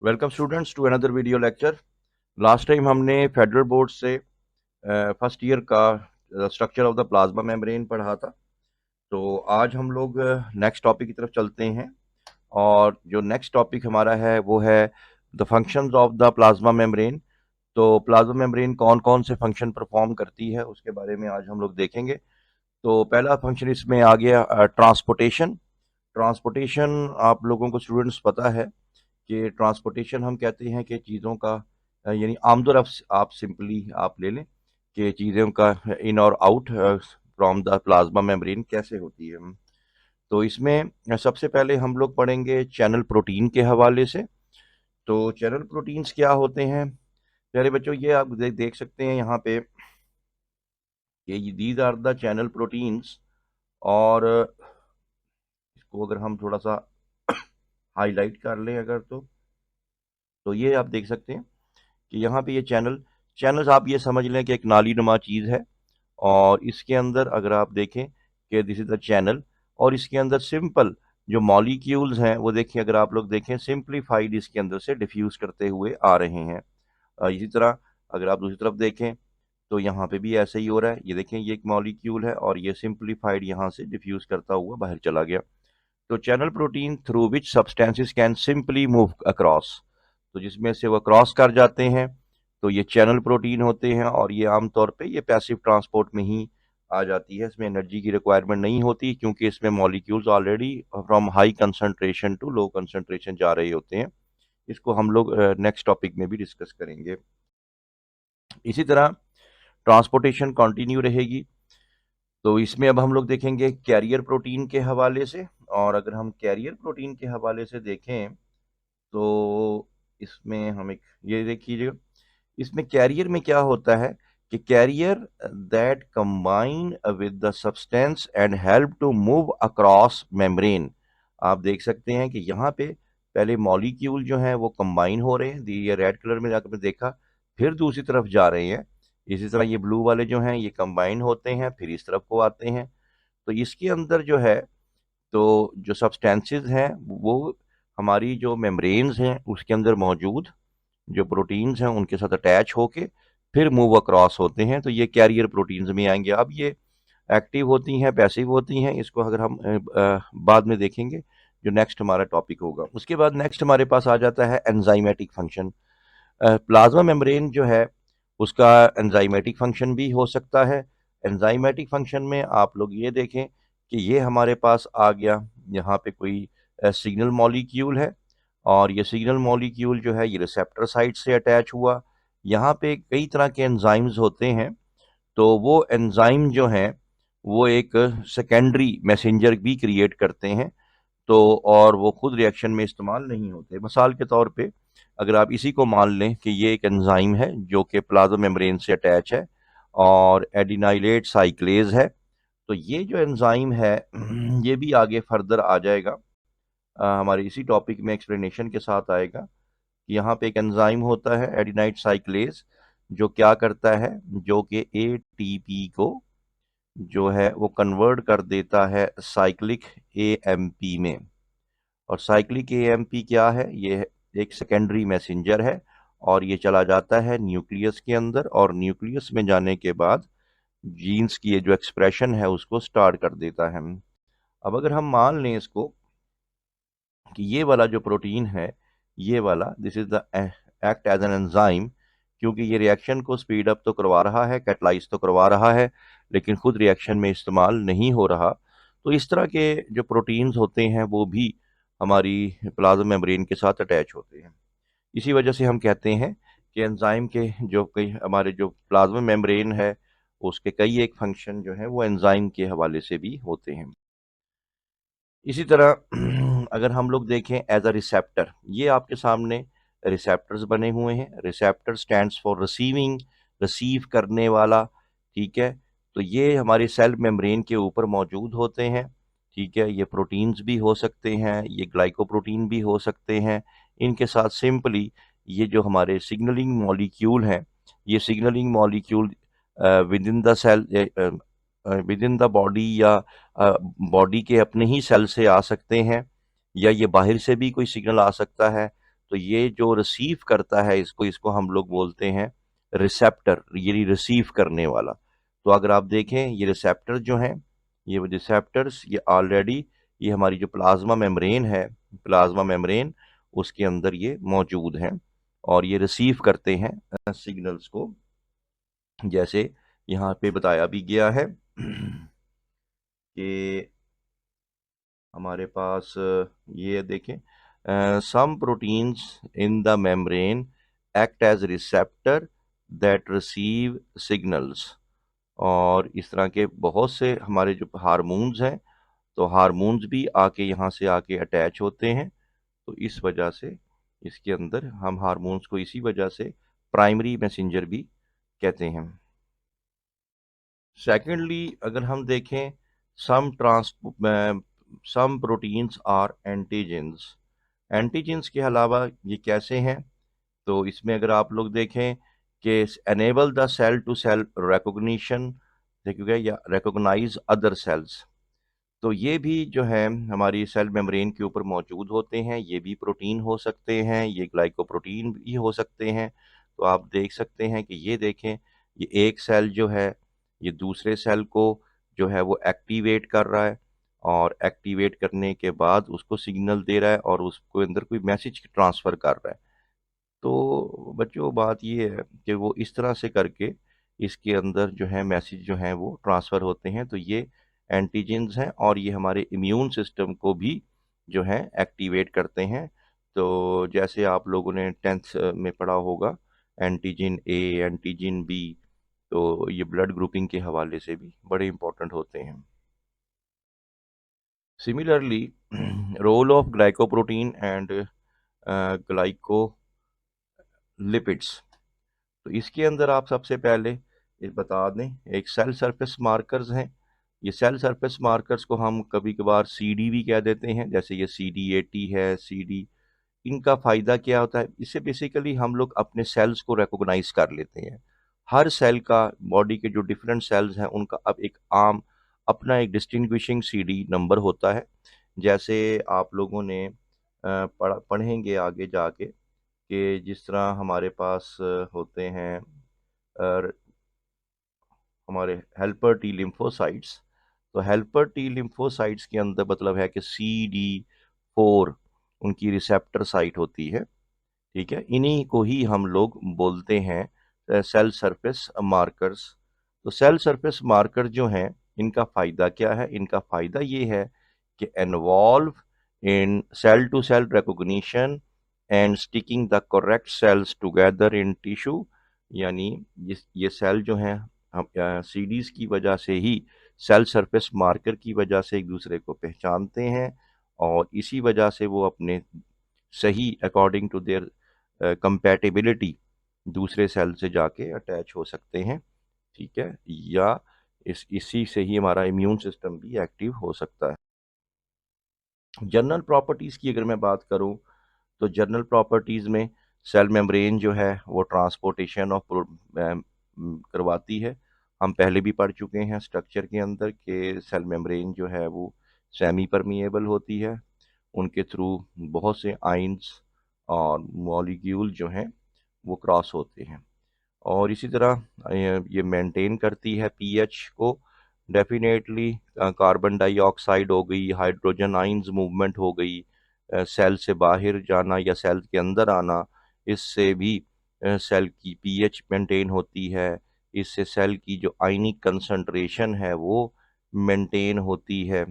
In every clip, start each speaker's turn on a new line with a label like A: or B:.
A: Welcome students to another video lecture. Last time हमने federal board से first year का structure of the plasma membrane पढ़ा था। तो आज हम लोग नेक्स्ट टॉपिक की तरफ चलते हैं और जो नेक्स्ट टॉपिक हमारा है वो है the functions of the plasma membrane. तो प्लाज्मा मेम्ब्रेन कौन कौन से फंक्शन परफॉर्म करती है उसके बारे में आज हम लोग देखेंगे। तो पहला फंक्शन इसमें आ गया ट्रांसपोर्टेशन। ट्रांसपोर्टेशन आप लोगों को स्टूडेंट्स पता है कि ट्रांसपोर्टेशन हम कहते हैं कि चीज़ों का यानी आमतौर आप सिंपली आप ले लें कि चीज़ों का इन और out from the plasma membrane कैसे होती है। तो इसमें सबसे पहले हम लोग पढ़ेंगे चैनल प्रोटीन के हवाले से। तो चैनल प्रोटीन्स क्या होते हैं प्यारे बच्चों, ये आप देख सकते हैं यहाँ पे कि these are the channel proteins. और इसको अगर हम थोड़ा सा हाईलाइट कर लें अगर तो ये आप देख सकते हैं कि यहाँ पे ये चैनल्स आप ये समझ लें कि एक नाली नुमा चीज़ है और इसके अंदर अगर आप देखें कि दिस इज द चैनल और इसके अंदर सिंपल जो मॉलिक्यूल्स हैं वो देखिए, अगर आप लोग देखें सिंप्लीफाइड इसके अंदर से डिफ्यूज करते हुए आ रहे हैं। इसी तरह अगर आप दूसरी तरफ देखें तो यहाँ पे भी ऐसे ही हो रहा है। ये देखें, ये एक मॉलिक्यूल है और ये सिंप्लीफाइड यहाँ से डिफ्यूज करता हुआ बाहर चला गया। तो channel protein through which substances can simply move across, तो जिसमें से वो क्रॉस कर जाते हैं तो ये चैनल प्रोटीन होते हैं। और ये आमतौर पे ये पैसिव ट्रांसपोर्ट में ही आ जाती है, इसमें एनर्जी की रिक्वायरमेंट नहीं होती क्योंकि इसमें molecules already from high concentration to low concentration जा रहे होते हैं। इसको हम लोग नेक्स्ट टॉपिक में भी डिस्कस करेंगे। इसी तरह ट्रांसपोर्टेशन कंटिन्यू रहेगी। तो इसमें अब हम लोग देखेंगे कैरियर प्रोटीन के हवाले से। और अगर हम कैरियर प्रोटीन के हवाले से देखें तो इसमें हम एक ये देखिएगा, इसमें कैरियर में क्या होता है कि carrier that combine with the substance and help to move across membrane. आप देख सकते हैं कि यहाँ पे पहले मॉलिक्यूल जो हैं वो कंबाइन हो रहे हैं, ये रेड कलर में आपने देखा, फिर दूसरी तरफ जा रहे हैं। इसी तरह ये ब्लू वाले जो हैं ये कंबाइन होते हैं फिर इस तरफ को आते हैं। तो इसके अंदर जो है तो जो सब्सटेंसेस हैं वो हमारी जो मेम्ब्रेन्स हैं उसके अंदर मौजूद जो प्रोटीन्स हैं उनके साथ अटैच होके फिर मूव अक्रॉस होते हैं। तो ये कैरियर प्रोटीन्स में आएंगे। अब ये एक्टिव होती हैं पैसिव होती हैं, इसको अगर हम बाद में देखेंगे जो नेक्स्ट हमारा टॉपिक होगा। उसके बाद नेक्स्ट हमारे पास आ जाता है एंजाइमेटिक फंक्शन। प्लाज्मा मेम्ब्रेन जो है उसका एंजाइमेटिक फंक्शन भी हो सकता है। एंजाइमेटिक फंक्शन में आप लोग ये देखें कि ये हमारे पास आ गया, यहाँ पे कोई सिग्नल मॉलिक्यूल है और ये सिग्नल मॉलिक्यूल जो है ये रिसेप्टर साइट से अटैच हुआ। यहाँ पे कई तरह के एंजाइम्स होते हैं, तो वो एंजाइम जो हैं वो एक सेकेंडरी मैसेंजर भी क्रिएट करते हैं। तो और वो खुद रिएक्शन में इस्तेमाल नहीं होते। मिसाल के तौर पे अगर आप इसी को मान लें कि ये एक एंजाइम है जो कि प्लाज्मा मेम्ब्रेन से अटैच है और एडिनाइलेट साइक्लेज है। तो ये जो एंजाइम है ये भी आगे फर्दर आ जाएगा, हमारे इसी टॉपिक में एक्सप्लेनेशन के साथ आएगा कि यहाँ पे एक एंजाइम होता है एडिनाइट साइक्लेज जो क्या करता है, जो कि एटीपी को जो है वो कन्वर्ट कर देता है साइक्लिक एएमपी में। और साइक्लिक एएमपी क्या है, ये एक सेकेंडरी मैसेंजर है और ये चला जाता है न्यूक्लियस के अंदर और न्यूक्लियस में जाने के बाद जीन्स की ये जो एक्सप्रेशन है उसको स्टार्ट कर देता है। अब अगर हम मान लें इसको कि ये वाला जो प्रोटीन है ये वाला this is the act as an enzyme, क्योंकि ये रिएक्शन को स्पीड अप तो करवा रहा है, कैटलाइज तो करवा रहा है, लेकिन खुद रिएक्शन में इस्तेमाल नहीं हो रहा। तो इस तरह के जो प्रोटीन्स होते हैं वो भी हमारी प्लाज्मा मेम्ब्रेन के साथ अटैच होते हैं। इसी वजह से हम कहते हैं कि एंजाइम के जो कई हमारे जो प्लाज्मा मेम्ब्रेन है उसके कई एक फंक्शन जो है वो एंजाइम के हवाले से भी होते हैं। इसी तरह अगर हम लोग देखें एज अ रिसेप्टर, ये आपके सामने रिसेप्टर्स बने हुए हैं। Receptor stands for receiving, receive करने वाला, ठीक है। तो ये हमारे सेल मेम्ब्रेन के ऊपर मौजूद होते हैं, ठीक है। ये प्रोटीन्स भी हो सकते हैं, ये ग्लाइकोप्रोटीन भी हो सकते हैं। इनके साथ सिंपली ये जो हमारे सिग्नलिंग मॉलिक्यूल हैं, ये signalling molecule within the cell, within the body या बॉडी के अपने ही सेल से आ सकते हैं या ये बाहर से भी कोई सिग्नल आ सकता है। तो ये जो रिसीव करता है इसको हम लोग बोलते हैं रिसेप्टर, ये रिसीव करने वाला। तो अगर आप देखें ये रिसेप्टर जो हैं, ये रिसेप्टर्स ये ऑलरेडी ये हमारी जो प्लाज्मा मेम्ब्रेन है, प्लाज्मा मेम्ब्रेन उसके अंदर ये मौजूद हैं और ये रिसीव करते हैं सिग्नल्स को, जैसे यहाँ पे बताया भी गया है कि हमारे पास ये देखें, some proteins in the membrane act as receptor that receive signals. और इस तरह के बहुत से हमारे जो हार्मोन्स हैं, तो हार्मोन्स भी आके यहाँ से आके अटैच होते हैं। तो इस वजह से इसके अंदर हम हार्मोन्स को इसी वजह से प्राइमरी मैसेंजर भी कहते हैं। सेकेंडली अगर हम देखें, some trans some proteins are antigens. Antigens के अलावा ये कैसे हैं, तो इसमें अगर आप लोग देखें कि enable the cell to cell recognition, देखिए, या रिकॉग्नाइज अदर सेल्स। तो ये भी जो है हमारी सेल मेम्ब्रेन के ऊपर मौजूद होते हैं, ये भी प्रोटीन हो सकते हैं, ये ग्लाइकोप्रोटीन भी हो सकते हैं। तो आप देख सकते हैं कि ये देखें, ये एक सेल जो है ये दूसरे सेल को जो है वो एक्टिवेट कर रहा है, और एक्टिवेट करने के बाद उसको सिग्नल दे रहा है और उसको अंदर कोई मैसेज ट्रांसफ़र कर रहा है। तो बच्चों बात ये है कि वो इस तरह से करके इसके अंदर जो है मैसेज जो है वो ट्रांसफ़र होते हैं। तो ये एंटीजेंस हैं और ये हमारे इम्यून सिस्टम को भी जो है एक्टिवेट करते हैं। तो जैसे आप लोगों ने 10th में पढ़ा होगा, एंटीजन ए, एंटीजन बी, तो ये ब्लड ग्रुपिंग के हवाले से भी बड़े इंपॉर्टेंट होते हैं। Similarly role of glycoprotein and glycolipids. तो इसके अंदर आप सबसे पहले ये बता दें, एक सेल सरफेस मार्कर्स हैं। ये सेल सरफेस मार्कर्स को हम कभी कभार CD भी कह देते हैं, जैसे ये CD80 है, CD। इनका फ़ायदा क्या होता है, इससे बेसिकली हम लोग अपने सेल्स को रिकॉग्नाइज कर लेते हैं। हर सेल का, बॉडी के जो डिफरेंट सेल्स हैं उनका अब एक आम अपना एक डिस्टिंग्विशिंग CD नंबर होता है। जैसे आप लोगों ने पढ़ेंगे आगे जाके कि जिस तरह हमारे पास होते हैं हमारे हेल्पर टी लिम्फोसाइट्स। तो हेल्पर टी लिम्फोसाइट्स के अंदर मतलब है कि CD4 उनकी रिसेप्टर साइट होती है, ठीक है। इन्हीं को ही हम लोग बोलते हैं सेल सरफेस मार्कर्स। तो सेल सरफेस मार्कर जो हैं, इनका फ़ायदा क्या है, इनका फ़ायदा ये है कि involve in cell to cell recognition and sticking the correct cells together in tissue. यानी ये सेल जो हैं हम CDs की वजह से ही, सेल सरफेस मार्कर की वजह से एक दूसरे को पहचानते हैं, और इसी वजह से वो अपने सही अकॉर्डिंग टू देयर कंपैटिबिलिटी दूसरे सेल से जाके अटैच हो सकते हैं, ठीक है। या इसी से ही हमारा इम्यून सिस्टम भी एक्टिव हो सकता है। जनरल प्रॉपर्टीज़ की अगर मैं बात करूं, तो जनरल प्रॉपर्टीज़ में सेल मेम्ब्रेन जो है वो ट्रांसपोर्टेशन ऑफ करवाती है। हम पहले भी पढ़ चुके हैं स्ट्रक्चर के अंदर कि सेल मेम्ब्रेन जो है वो सेमी परमिएबल होती है, उनके थ्रू बहुत से आइंस और मॉलिक्यूल जो हैं वो क्रॉस होते हैं। और इसी तरह ये मेंटेन करती है पीएच को। डेफिनेटली कार्बन डाइऑक्साइड हो गई, हाइड्रोजन आइंस मूवमेंट हो गई, सेल से बाहर जाना या सेल के अंदर आना, इससे भी सेल की पीएच मेंटेन होती है। इससे सेल की जो आयनिक कंसंट्रेशन है वो मेंटेन होती है।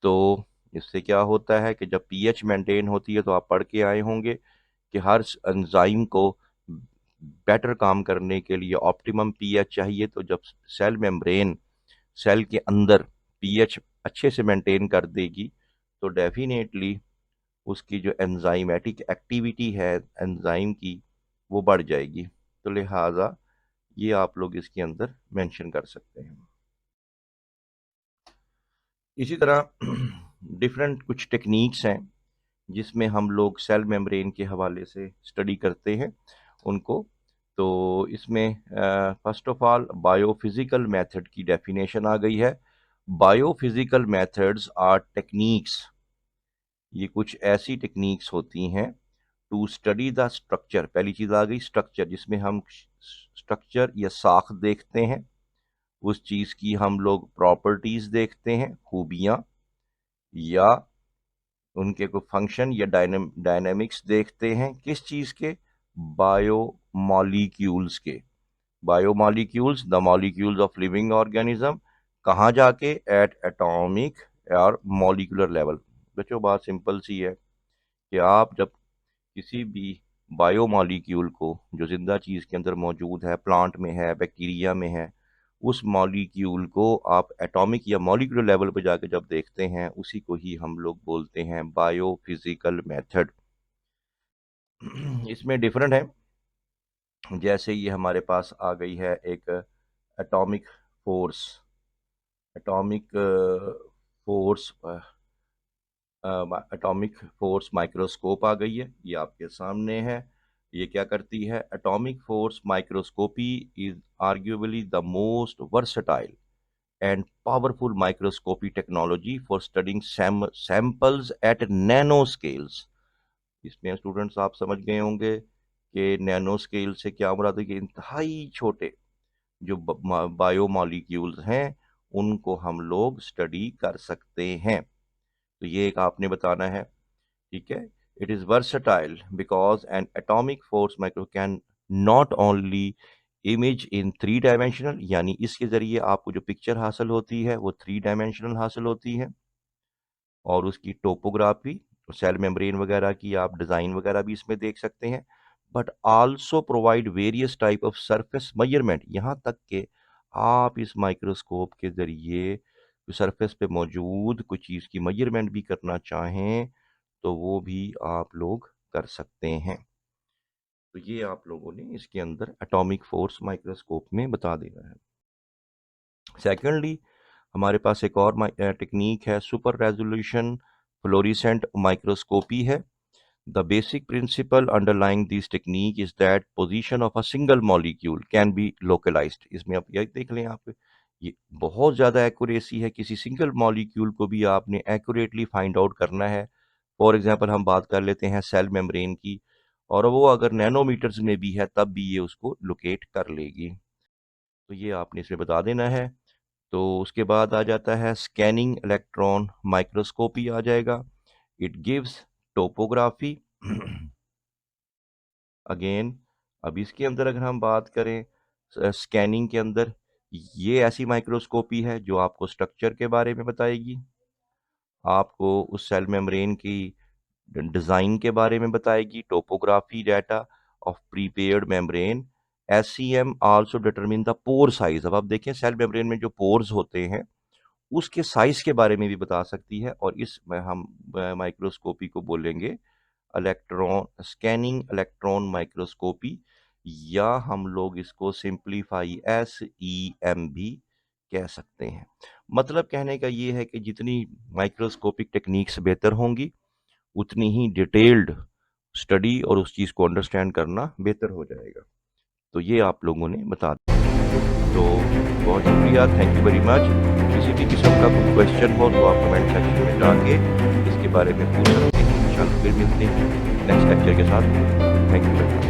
A: तो इससे क्या होता है कि जब पीएच मेंटेन होती है, तो आप पढ़ के आए होंगे कि हर एंजाइम को बेटर काम करने के लिए ऑप्टिमम पीएच चाहिए। तो जब सेल मेम्ब्रेन सेल के अंदर पीएच अच्छे से मेंटेन कर देगी, तो डेफिनेटली उसकी जो एंजाइमेटिक एक्टिविटी है एंजाइम की, वो बढ़ जाएगी। तो लिहाजा ये आप लोग इसके अंदर मेंशन कर सकते हैं। इसी तरह डिफरेंट कुछ टेक्निक्स हैं जिसमें हम लोग सेल मेम्ब्रेन के हवाले से स्टडी करते हैं उनको। तो इसमें first of all biophysical method की डेफिनेशन आ गई है। बायोफिजिकल मेथड्स आर टेक्निक्स, ये कुछ ऐसी टेक्निक्स होती हैं टू स्टडी द स्ट्रक्चर, पहली चीज आ गई स्ट्रक्चर, जिसमें हम स्ट्रक्चर या साख देखते हैं, उस चीज की हम लोग प्रॉपर्टीज देखते हैं, खूबियां, या उनके कोई फंक्शन या डायनेमिक्स देखते हैं। किस चीज के? बायोमॉलिक्यूल्स के। Biomolecules, the molecules of living organism, कहाँ जाके? एट एटॉमिक और मॉलिक्यूलर लेवल। बच्चों बात सिंपल सी है कि आप जब किसी भी बायोमॉलिक्यूल को, जो जिंदा चीज के अंदर मौजूद है, प्लांट में है, बैक्टीरिया में है, उस मॉलिक्यूल को आप एटॉमिक या मॉलिक्यूलर लेवल पर जाके जब देखते हैं, उसी को ही हम लोग बोलते हैं बायोफिजिकल मेथड। इसमें डिफरेंट है, जैसे ये हमारे पास आ गई है एक atomic force, atomic force atomic force microscope आ गई है, ये आपके सामने है। ये क्या करती है? Atomic force microscopy is arguably the most versatile and powerful microscopy technology for studying samples at nanoscales। इसमें स्टूडेंट्स आप समझ गए होंगे कि नैनो स्केल से क्या मुराद है कि इंतहाई छोटे जो बायोमॉलिक्यूल्स हैं उनको हम लोग स्टडी कर सकते हैं। तो ये एक आपने बताना है, ठीक है। It is versatile because N atomic force micro can not only image in 3 dimensional, यानी इसके जरिए आपको जो पिक्चर हासिल होती है वो 3 डायमेंशनल हासिल होती है, और उसकी टोपोग्राफी, सेल मेम्ब्रेन वगैरह की आप डिज़ाइन वगैरह भी इसमें देख सकते हैं, but also provide various type of surface measurement. यहाँ तक कि आप इस माइक्रोस्कोप के ज़रिए सरफेस पे मौजूद कोई चीज़ की मेजरमेंट भी करना चाहें तो वो भी आप लोग कर सकते हैं। तो ये आप लोगों ने इसके अंदर एटॉमिक फोर्स माइक्रोस्कोप में बता देना है। सेकेंडली हमारे पास एक और टेक्निक है, सुपर रेजोल्यूशन फ्लोरिसेंट माइक्रोस्कोपी है। The basic principle underlying this technique is that position of a single molecule can be localised. इसमें आप यही देख लें, आप ये बहुत ज़्यादा एक्यूरेसी है, किसी सिंगल मॉलिक्यूल को भी आपने एक्यूरेटली फाइंड आउट करना है। फॉर एग्जांपल हम बात कर लेते हैं सेल मेम्ब्रेन की, और वो अगर नैनोमीटर्स में भी है तब भी ये उसको लोकेट कर लेगी। तो ये आपने इसमें बता देना है। तो उसके बाद आ जाता है स्कैनिंग इलेक्ट्रॉन माइक्रोस्कोपी आ जाएगा। It gives topography again. अब इसके अंदर अगर हम बात करें स्कैनिंग के अंदर, ये ऐसी माइक्रोस्कोपी है जो आपको स्ट्रक्चर के बारे में बताएगी, आपको उस सेल मेम्ब्रेन की डिज़ाइन के बारे में बताएगी, topography data of prepared membrane. SEM also determine the pore size. अब आप देखें सेल मेम्ब्रेन में जो पोर्स होते हैं उसके साइज के बारे में भी बता सकती है, और इस में हम माइक्रोस्कोपी को बोलेंगे इलेक्ट्रॉन स्कैनिंग इलेक्ट्रॉन माइक्रोस्कोपी, या हम लोग इसको सिंप्लीफाई SEM भी कह सकते हैं। मतलब कहने का ये है कि जितनी माइक्रोस्कोपिक टेक्निक्स बेहतर होंगी उतनी ही डिटेल्ड स्टडी और उस चीज़ को अंडरस्टैंड करना बेहतर हो जाएगा। तो ये आप लोगों ने बता दिया। तो बहुत शुक्रिया, थैंक यू वेरी मच। किसी भी किस्म का कोई क्वेश्चन हो तो आप कमेंट सेक्शन में डाके इसके बारे में पूछ सकते हैं। इंशाल्लाह फिर मिलते हैं नेक्स्ट लेक्चर के साथ। Thank you very much.